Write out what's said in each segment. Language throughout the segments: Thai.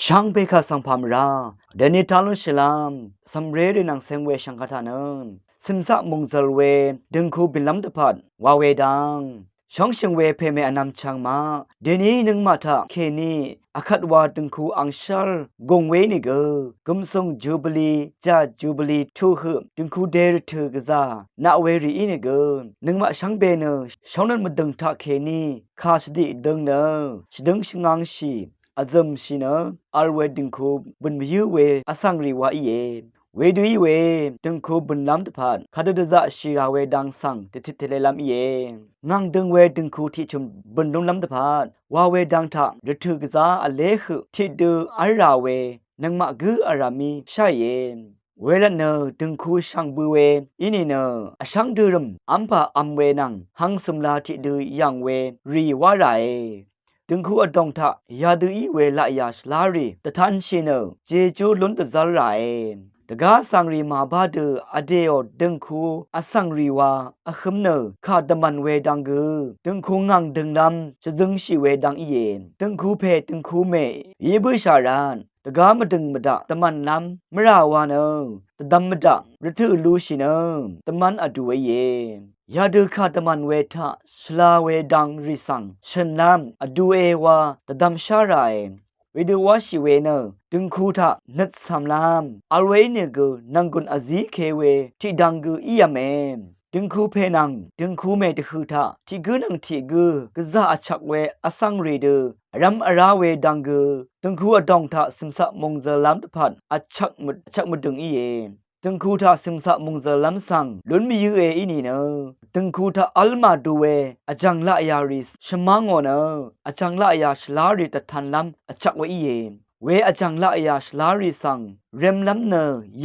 ช่างเบคาสังพามราเดนิทาลุชลามสำเร็จนังเซงเวชังคาทานนสิมซะมงซลเวดึงคูบินลำตะพัดวาเวดังช่องเชงเวเพเมอนำชังมาเดนี้นึงมาทะเคนีอาคัดวาดึงคูอังชัลกงเวนิเกกุมทรงจูบลีจาจูบลีทูฮึดึงคูเดรเธอกซานาเวรีอินิเกนึงมาช่างเบเนช่องนั้นมาดึงทะเคนีคาสดิดึงเนชดึงชงังชีอาซัมชินะอัลเวดิงคูบุนมิยูเวอสังรีวาอีเยเวดุยเวดิงคูบุนลำตะพัดคาดดะชีราเวดังสังติทิเทเลลำอีเยงังดึงเวดิงคูที่ชุมบุนลงลำตะพัดวาเวดังทะรถุกษาอเลขที่ดูอาราเวนังมะกืออารามีใช่เยเวลเนอดึงคูช่างบือเวอินี่เนอช่างดูรมอัมพาอัมเวนังหังสมลาที่ดูยังเวรีวาไรดึงคูอดองทะยาดูอีเวละยาสลารีตะทันชินเนเจจูลุนตะซาไรตะกาสังรีมาบาดูอเดโอดึงคูอสังรีวาอะคึมเนคาดมันเวดังกือดึงคูงังดึงดำจะดึงชีเวดังอีเยนดึงคูเพดึงคูเมยีบุชารานตะกามดึงมดะตะมันนำมราวานตะดำมดะรถุลูชินตะมันอดูเวเยยาดูคาตะมันเวทะสลาเวดังริสังชนนำอดูเอวาตะดำชารายเวดูวาชิเวเนดึงคูทะนัดสัมลามอลเวเนกูนังกุนอซีเคเวที่ดังกูอียเมดึงคูเพนังดึงคูเมตคือทะที่กูนังที่กูกะซาอชักเวอสังเรเดรัมอาราเวดังกูดึงคูอดองทะสิมสะมงเซลามตะพัดอชักมดึงอีเยดึงคูทะสิมสะมงเซลามสังลุนมียูเออีนี่เนดึงคูทะอัลมาดูเวอจังละยาริสชะมังโอเนอจังละยาชลาริตะทันลัมอชักเวอีเยเวอจังละยาชลาริสังเรมลัมเน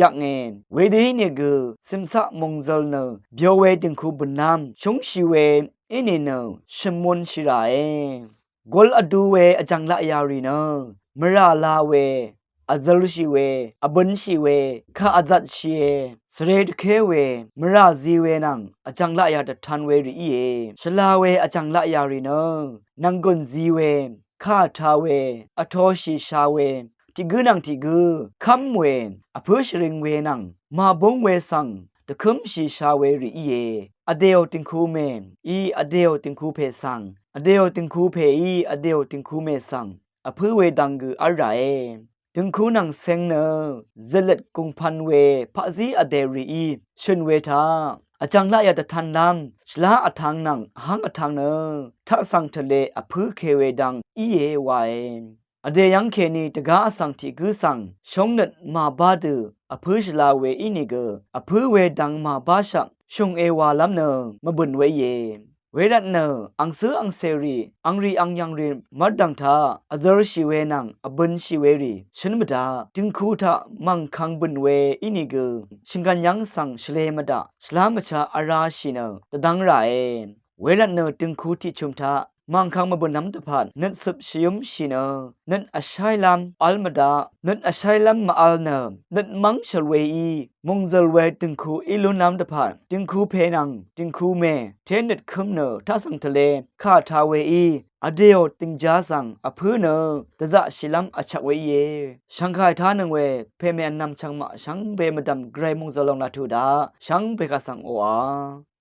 ยักเงนเวดีเนกสิมสะมงเซลเนเบียวเวดึงคูบุนนามชงชีเวอินี่เนชมมุนชิราเอกอลอดูเวอจังละยารีเนมราลาเวอาซาลุชิเวอบันชิเวคาอาซัดชีเอสเรดเคเวมราซีเวนังอจังละยาตะทันเวรีเอชลาเวอจังละยารีเนนังกุนซีเวคาทาเวอโทชิชาเวติกุนังติกุคัมเวอพุชริงเวนังมาบงเวสังตะคุมชิชาเวรีเออเดโอติงคูเมนอีอเดโอติงคูเพสังอเดโอติงคูเพอีอเดโอติงคูเมสังอพุเวดังกุอะไรดึงคูนังเซงเนเซเลตกุงพันเวพะซีอเดรีชนเวทาอาจังละยาตะทันนำชลาอทังนังหังอทังเนทะสังทะเลอพุเคเวดังอีเยวายอเดยังเคนีตะกาอสังติกุสังชงเนตมาบาดูอพุชลาเวอินิเกอพุเวดังมาบาชะชงเอวาลัมเนมบุนเวเยเวรัตเนอังซื้ออังเซรีอังรีอังยังรีมัดดังทาอซาร์ชิเวนังอบุนชิเวรีฉันมดาจึงคูทะมังคังบุนเวอินิเกชิงกันยังสังชเลมดาชลามชาอาราชิเนตดังไรเวรัตเนจึงคูที่ชุมทามังคังมาบนน้ำตะพันนันสุบชิยมชิเนนันอาชัยลัมอัลมาดานันอาชัยลัมมาอัลเนนันมังชลเวอีมงเซลเวตึงคูอิลุน้ำตะพันตึงคูเพนังตึงคูเมเทนเน็ตคึมเนท่าสังทะเลข้าทาเวอีอเดียวติงจาสังอพื้นเนตะจะชิลัมอชักเวเยชังคายท่านึงเวเพเมนนำชังมาชังเบมดำไกรมงเซลองลาทูดาชังเบกาสังโออา